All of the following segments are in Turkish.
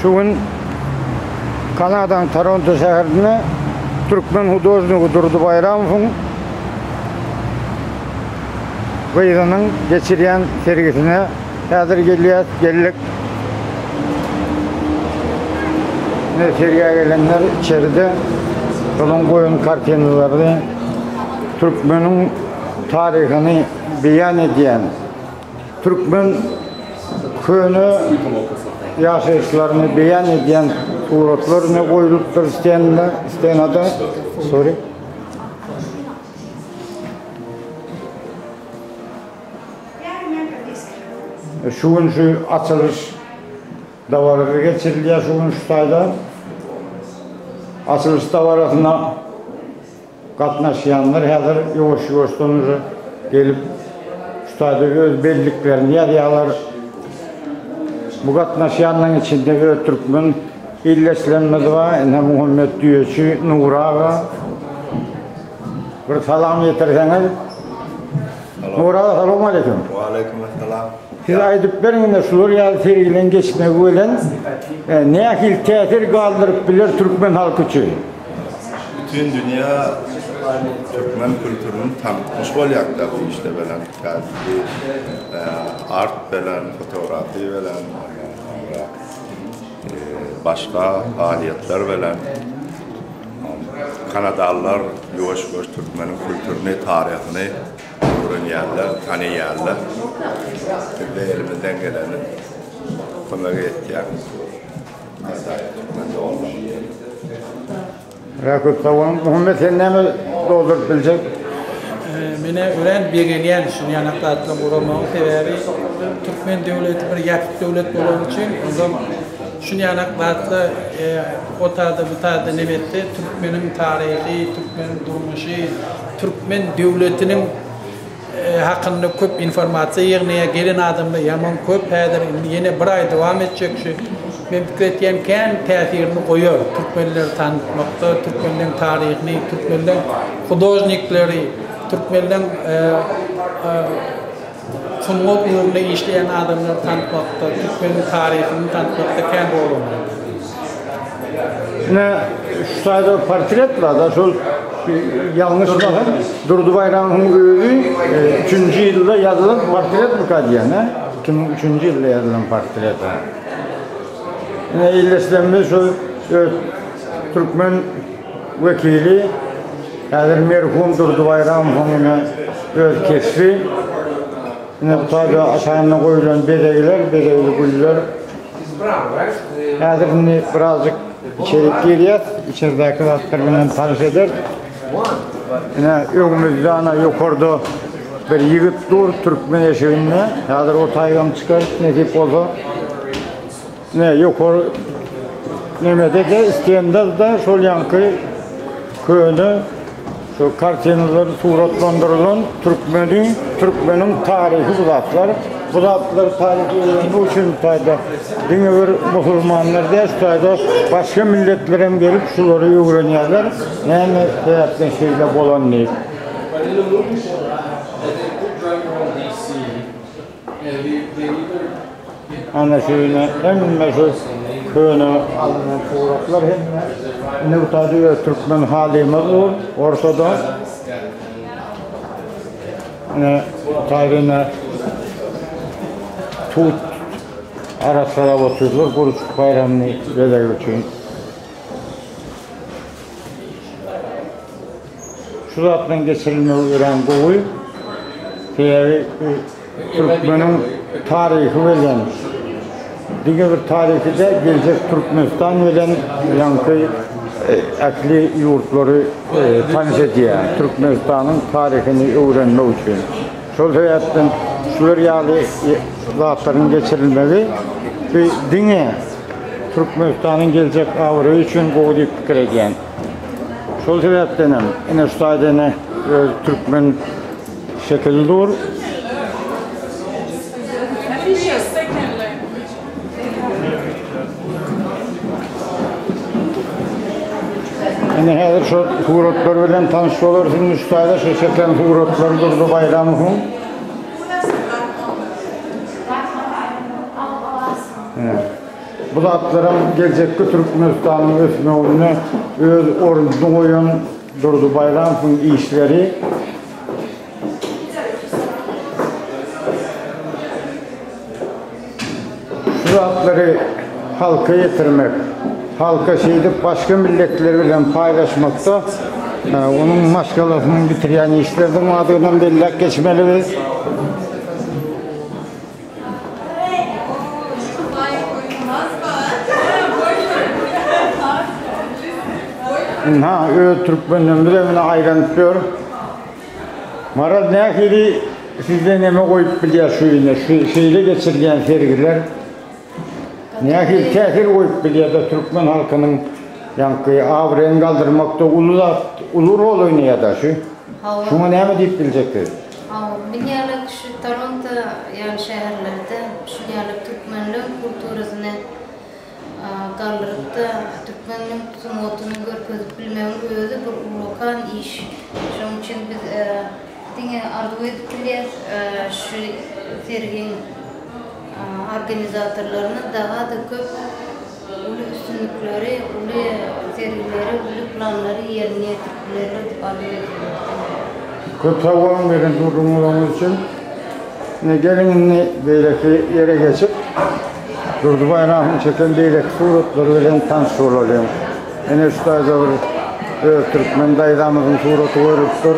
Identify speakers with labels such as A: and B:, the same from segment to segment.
A: Şu gün Kanada'nın Toronto şehrine Türkmen hudojniği Durdu Bayramov'un kıyığının geçiriyen sergisine hazır geldik. Sergiye gelenler içeride onun koyun kartinaları Türkmen'in tarihini beyan eden, Türkmen köyünü yaşayışlarını beyan eden suratlar ne koyuluptur isteyen adı? Sorry. Şu gün şu açılış davarları geçirildi ya şu gün şu sayda. Açılış davarasına katnaşıyanlar hazır yavaş sonucu gelip şu sayda öz belliklerini yarıyalar. Bu katnaşıyanların içinde bir Türkmen illeşlenmedi var. Muhammed Düyeci, Nura var. Bir salam yetirseniz. Nura, selamun aleyküm.
B: Ve aleyküm selam.
A: Siz aydıp verin de Suriye sergilen geçmek öyle ne akil tesir kaldırıp bilir Türkmen halkı için?
B: Bütün dünya Türkmen kültürünü tanıtmış olayaklar bu işte bilen terbiye, art bilen, fotoğrafı bilen, başka faaliyetler bilen. Kanadalılar yavaş Türkmen'in kültürünü, tarihini öğrenirler, tanıyarlar. Ve elimizden geleni konuya etkiyen.
A: Rakip tavanın Muhammed sen ne mi doldurup bilecek?
C: Mene öğren bilgeleyen şunu yanaklarla uğramağın sebebi Türkmen devleti bir yakıt devlet olduğu için o zaman şunu yanaklarla o tarzda bu tarzda nemette Türkmen'in tarihi, Türkmen'in durmuşu, Türkmen devletinin hakkında köp informasyon yığınıya gelen adamda yaman köp hadir yine bir ay devam edecek şu memleketiyen kendi tesirini koyuyor. Türkmenleri tanıtmakta, Türkmenlerin tarihini, Türkmenlerin hudojnikleri, Türkmenlerin sunmak uğruna işleyen adamları tanıtmakta, Türkmenlerin tarihini tanıtmakta kendi oğlum.
A: Ne şu sayede portret var da şu yanlış bakın Durdu Bayramov'un öldüğü 3. yılda yazılan portret bu kadar yani. 3. yılda yazılan portret. Ne illeşlenme şu Türkmen vekili Hazır merhum Durdu Bayramov'un öz keşfi. Ne bu tabi aşağına koyulan bedeyli güller. Hazır birazcık İçerik geliyor, içerideki vakitlerle tanış eder. Önümüzde ana yukarıda bir yigit dur Türkmen eşeğinde. Hazır o taygam çıkar, ne tip olsa. Yukarı nemede de isteyenler de sol yankı köyünü şu kartinaları suratlandırılan Türkmen'in tarihi bulatlar. Bu tarihi bu için sayda dini bir Müslümanlar da sayda başka milletlerin gelip şuları öğreniyorlar. Yani hayatın şeyle bolan değil. Ana şeyine en meşhur köyüne alınan fotoğraflar hem ne tadı Türkmen halimiz ortada. Tarihine tut arasına oturulur, Burçuk Bayramı'nı verir için. Şu zattan geçirilme öğren kovuy, Türkmen'in tarihi veren, diğer bir tarihi de gelecek Türkmenistan veren yankı akli yurtları tanış ediyor. Türkmenistan'ın tarihini öğrenmek için. Şu hayattan Suriyalı zatların geçirilmeli ve dine Türkmenistan'ın gelecek avru için koğulayıp fikir ediyen. Şu sebepten yine şu sayede Türkmen şekilde olur. Yani her şu suratlar bilen tanış olursunuz şu sayede şu şekilde suratlar Durdu Bayramov'un. Bu zatlarım gelecekki Türkmenistan'ın ösmeğini öz ornuna koyan Durdu Bayramov'un işleri şu zatları halka getirmek, halka şeydip başka milletlerle paylaşmakta onun maşgalasını bitiren işlerden adından belli geçmeliyiz. Türkmen'in bilemine ayrantıyor. Maraz ne akili sizden neme koyup biliyor şu yine, şu şeyle geçirgen sergiler. Ne akili tehir koyup biliyor da Türkmen halkının yankıyı avren kaldırmakta ulu rol oynuyor da şu. Şuna ne mi deyip bilecektir?
D: Bilyalık şu Toronto yani şehirlerde şu yalık Türkmenlik kulturasını kaldırıp da Türkmenlik sunotunu görkezip bilmenin özü bir ulukan iş. Şunun için biz arzu edip biliyor şu sergin organizatörlerine daha da köp ulu üstünlükleri, ulu sergileri, ulu planları yerine getirmeleri arzu ediyoruz.
A: Köp savun verin durumlarımız için gelin beyleki yere geçip Durdu Bayramov'un çeken beyleki suratları veren tanış olalım. En üsttayda bir Türkmen dayıdamızın suratı görüptür.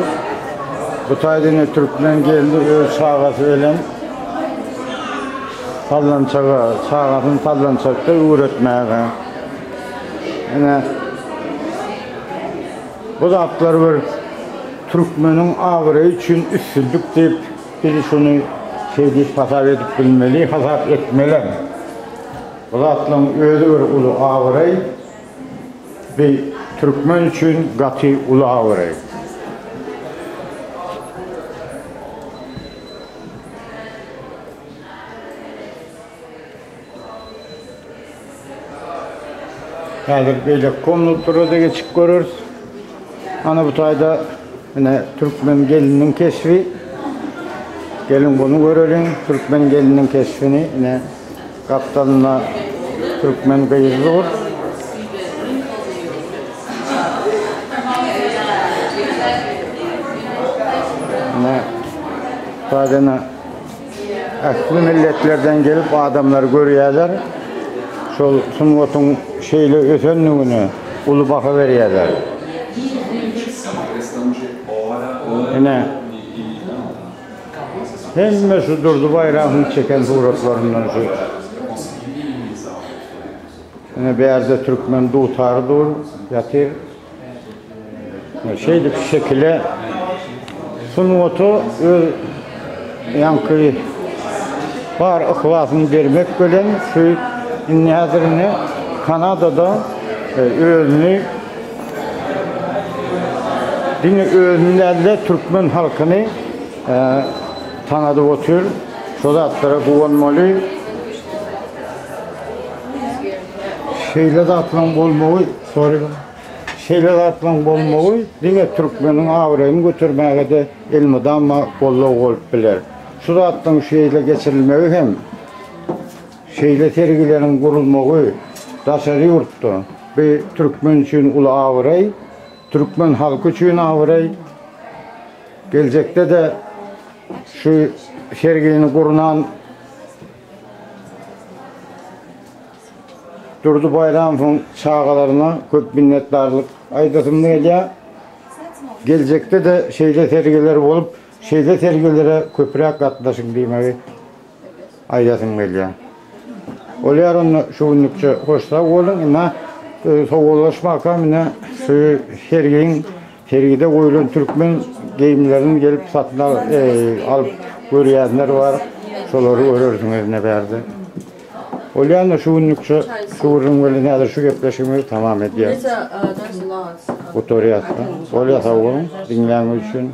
A: Bu taydını Türkmen geldi öz sağası veren sallançağı, sağasını sallançakta öğretmeye. Bu zatlar bir Türkmen'in ağrı için üstünlük deyip biri şunu şey deyip hasap edip bilmeli, hasap etmeli. Bu zatların özü bir ulu ağrı bir Türkmen için katı ulu ağrı. Yani böyle komutlara da geçip görürüz. Ana bu tayda yine Türkmen gelinin keşfi. Gelin bunu görelim. Türkmen gelinin keşfini yine kaptanına Türkmen kıyızı olur. Yine taydına aklı milletlerden gelip adamlar görüyorlar. Şol sunvatın şeyle ösenliğini ulu baka veriyorlar. Yine hem şu Durdu Bayramov'un çeken suratlarından şu. Yine bir yerde Türkmen tutar dur, yatır. Şeylik şekilde sunvatı yankı var ıhlasını vermek gören şu İnnihadirine Kanada'da özünü dini özünlerle Türkmen halkını tanıdı otur. Şurada atlara kullanmalı. Şeyle de atılan olmalı. Şeyle de atılan olmalı. Dine Türkmen'in ağrayını götürmeye de ilmide ama kolla olup bilir. Şurada atılan şeyle geçirilmeyi hem şeyle sergilerin kurulmağı daşarı yurttu. Bir Türkmen için ulu ağrı, Türkmen halkı için ağrı. Gelecekte de şu serginin kurulan Durdu Bayramov'un çağalarına köp minnettarlık aydasımlı geliyor. Gelecekte de şeyle sergiler olup şeyle sergilere köprüye katlaşın diyeyim aydasım geliyor. Olayar onu şu günlükçe hoşta olun ama soğulaşmak amına şu sergide koyulan Türkmen giyimlerini gelip satın alıp görüyenler var. Şoları görürsünüz ne verdi. Olayar şu günlükçe şu ürün böyle nedir şu gepleşimi tamam ediyor. Otoriyatla. Olayar sağ olun dinleyen için.